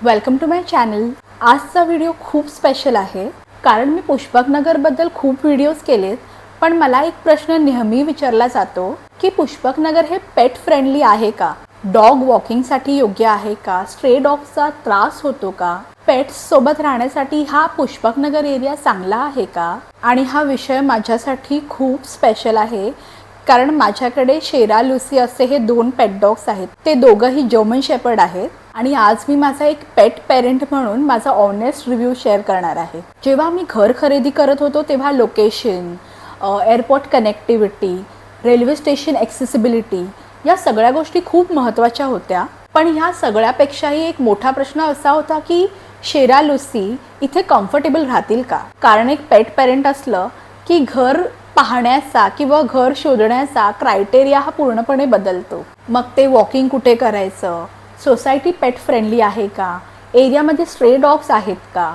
Welcome to my channel. आजचा video खूप special आहे कारण मी पुष्पकनगरबद्दल खूप व्हिडिओज केलेत, पण मला एक प्रश्न नेहमी विचारला जातो की पुष्पकनगर हे पेट फ्रेंडली आहे का? डॉग वॉकिंगसाठी योग्य आहे का? स्ट्रे डॉगचा त्रास होतो का? पेट्स सोबत राहण्यासाठी हा पुष्पकनगर एरिया चांगला आहे का? आणि हा विषय माझ्यासाठी खूप स्पेशल आहे कारण माझ्याकडे शेरा लुसी असे हे 2 पेट डॉग्स आहेत। ते दोघंही जर्मन शेपर्ड आहेत आणि आज मी माझा एक पेट पेरेंट म्हणून माझा ऑनेस्ट रिव्ह्यू शेअर करणार आहे। जेव्हा मी घर खरेदी करत होतो तेव्हा location, airport connectivity, railway station accessibility या सगळ्या गोष्टी खूप महत्त्वाच्या होत्या। पण ह्या सगळ्यापेक्षाही एक मोठा प्रश्न असा होता की शेरा लुसी इथे कम्फर्टेबल राहतील का? कारण एक पेट पेरेंट असलं की घर पाहण्याचा किंवा घर शोधण्याचा क्रायटेरिया हा पूर्णपणे बदलतो। मग ते वॉकिंग कुठे करायचं, सोसायटी पेट फ्रेंडली आहे का, एरियामध्ये स्ट्रे डॉग्स आहेत का,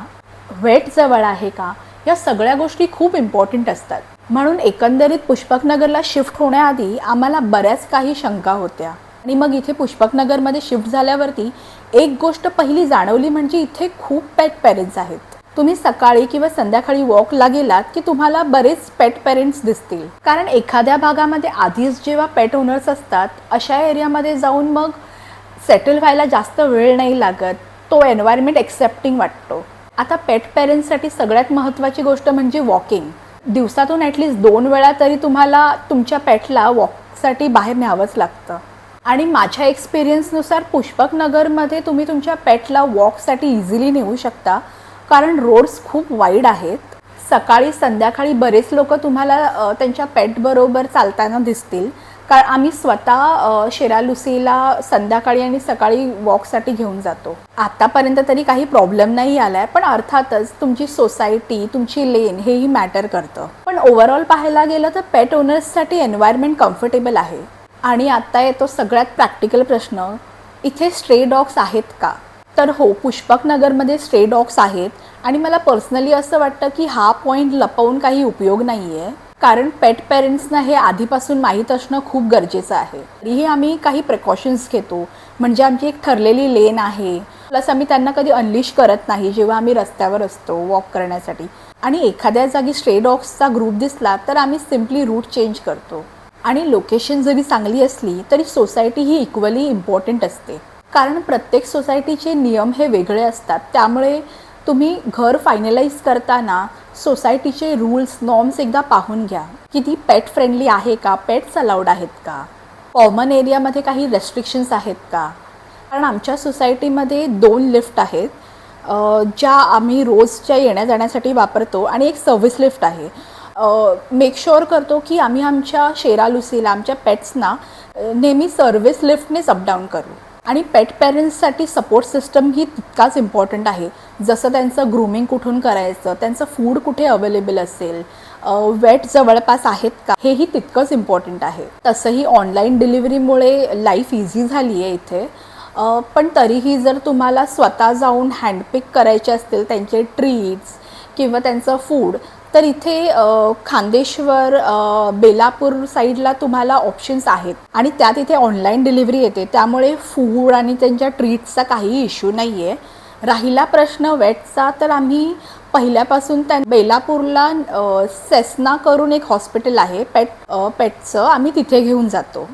वेट जवळ आहे का, या सगळ्या गोष्टी खूप इम्पॉर्टंट असतात। म्हणून एकंदरीत पुष्पकनगरला शिफ्ट होण्याआधी आम्हाला बऱ्याच काही शंका होत्या आणि मग इथे पुष्पकनगरमध्ये शिफ्ट झाल्यावरती एक गोष्ट पहिली जाणवली म्हणजे इथे खूप पेट पेरेंट्स आहेत। तुम्ही सकाळी किंवा संध्याकाळी वॉकला गेलात की तुम्हाला बरेच पेट पेरेंट्स दिसतील, कारण एखाद्या भागामध्ये आधीच जेव्हा पेट ओनर्स असतात अशा एरियामध्ये जाऊन मग सेटल व्हायला जास्त वेळ नाही लागत, तो एन्व्हायरमेंट एक्सेप्टिंग वाटतो। आता पेट पेरेंट्ससाठी सगळ्यात महत्त्वाची गोष्ट म्हणजे वॉकिंग। दिवसातून ॲटलिस्ट 2 वेळा तरी तुम्हाला तुमच्या पेटला वॉकसाठी बाहेर न्यावंच लागतं आणि माझ्या एक्सपिरियन्सनुसार पुष्पकनगरमध्ये तुम्ही तुमच्या पेटला वॉकसाठी इझिली नेऊ शकता कारण रोड्स खूप वाईड आहेत। सकाळी संध्याकाळी बरेच लोक तुम्हाला त्यांच्या पेटबरोबर चालताना दिसतील, कारण आम्ही स्वतः शेरा लुसीला संध्याकाळी आणि सकाळी वॉकसाठी घेऊन जातो। आतापर्यंत तरी काही प्रॉब्लेम नाही आला आहे, पण अर्थातच तुमची सोसायटी, तुमची लेन हेही मॅटर करतं। पण ओव्हरऑल पाहायला गेलं तर पेट ओनर्ससाठी एन्व्हायरमेंट कम्फर्टेबल आहे। आणि आता येतो सगळ्यात प्रॅक्टिकल प्रश्न, इथे स्ट्रे डॉग्स आहेत का? तर हो, पुष्पकनगरमध्ये स्ट्रे डॉग्स आहेत आणि मला पर्सनली असं वाटतं की हा पॉईंट लपवून काही उपयोग नाही आहे, कारण पेट पेरेंट्सना हे आधीपासून माहीत असणं खूप गरजेचं आहे। तरीही आम्ही काही प्रिकॉशन्स घेतो, म्हणजे आमची एक ठरलेली लेन आहे, प्लस आम्ही त्यांना कधी अनलिश करत नाही जेव्हा आम्ही रस्त्यावर असतो वॉक करण्यासाठी। आणि एखाद्या जागी स्ट्रे डॉग्सचा ग्रुप दिसला तर आम्ही सिम्पली रूट चेंज करतो। आणि लोकेशन जरी चांगली असली तरी सोसायटी ही इक्वली इम्पॉर्टंट असते, कारण प्रत्येक सोसायटीचे नियम हे वेगळे असतात। त्यामुळे तुम्ही घर फायनलाइज करताना सोसायटीचे रूल्स नॉर्म्स एकदा पाहून घ्या की ती पेट फ्रेंडली आहे का, पेट्स अलाउड आहेत का, कॉमन एरियामध्ये काही रेस्ट्रिक्शन्स आहेत का। कारण आमच्या सोसायटीमध्ये 2 लिफ्ट आहेत ज्या आम्ही रोजच्या येण्या जाण्यासाठी वापरतो आणि एक सर्व्हिस लिफ्ट आहे। मेक शुअर करतो की आम्ही आमच्या शेरा लुसीला, आमच्या पेट्सना नेहमी सर्व्हिस लिफ्टनेच अपडाऊन करू। आणि पेट पेरेंट्ससाठी सपोर्ट सिस्टम ही तितकाच इम्पॉर्टंट आहे, जसं त्यांचं ग्रूमिंग कुठून करायचं, त्यांचं फूड कुठे अवेलेबल असेल, वेट जवळपास आहेत का, हेही तितकंच इम्पॉर्टंट आहे। तसंही ऑनलाईन डिलिव्हरीमुळे लाईफ इझी झाली आहे इथे, पण तरीही जर तुम्हाला स्वतः जाऊन हँडपिक करायचे असतील त्यांचे ट्रीट्स किंवा त्यांचं फूड, तर इथे खांदेश्वर, बेलापूर साईडला तुम्हाला ऑप्शन्स आहेत आणि त्यात इथे ऑनलाईन डिलिव्हरी येते, त्यामुळे फूड आणि त्यांच्या ट्रीट्सचा काही इश्यू नाही आहे। राहिला प्रश्न वेटचा, तर आम्ही पहिल्यापासून त्या बेलापूरला सेस्ना करून एक हॉस्पिटल आहे पेटचं, आम्ही तिथे घेऊन जातो।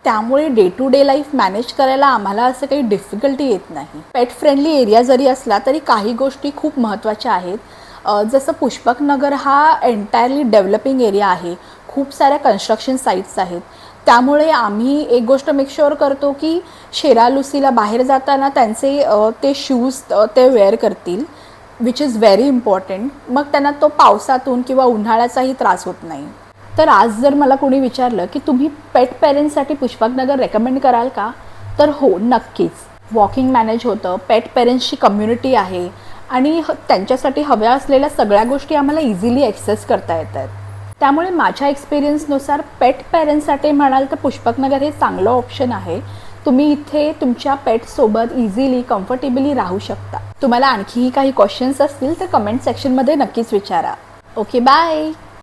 त्यामुळे day to day life manage करायला आम्हाला असं काही डिफिकल्टी येत नाही। पेट फ्रेंडली एरिया जरी असला तरी काही गोष्टी खूप महत्त्वाच्या आहेत, जसं पुष्पकनगर हा एंटायरली डेव्हलपिंग एरिया आहे, खूप साऱ्या कन्स्ट्रक्शन साईट्स आहेत। त्यामुळे आम्ही एक गोष्ट मेक शुअर करतो की शेरा लुसीला बाहेर जाताना त्यांचे ते शूज ते वेअर करतील, विच इज व्हेरी इम्पॉर्टंट। मग त्यांना तो पावसातून किंवा उन्हाळ्याचाही त्रास होत नाही। तर आज जर मला कोणी विचारलं की तुम्ही पेट पेरेंट्ससाठी पुष्पकनगर रेकमेंड कराल का, तर हो, नक्कीच। वॉकिंग मॅनेज होतं, पेट पेरेंट्सची कम्युनिटी आहे आणि त्यांच्यासाठी हव्या असलेल्या सगळ्या गोष्टी आम्हाला इझिली ॲक्सेस करता येतात। त्यामुळे माझ्या एक्सपिरियन्सनुसार पेट पेरेंट्ससाठी म्हणाल तर पुष्पकनगर हे चांगलं ऑप्शन आहे। तुम्ही इथे तुमच्या पेटसोबत इझिली कम्फर्टेबली राहू शकता। तुम्हाला आणखीही काही क्वेश्चन्स असतील तर कमेंट सेक्शनमध्ये नक्कीच विचारा। Okay, bye.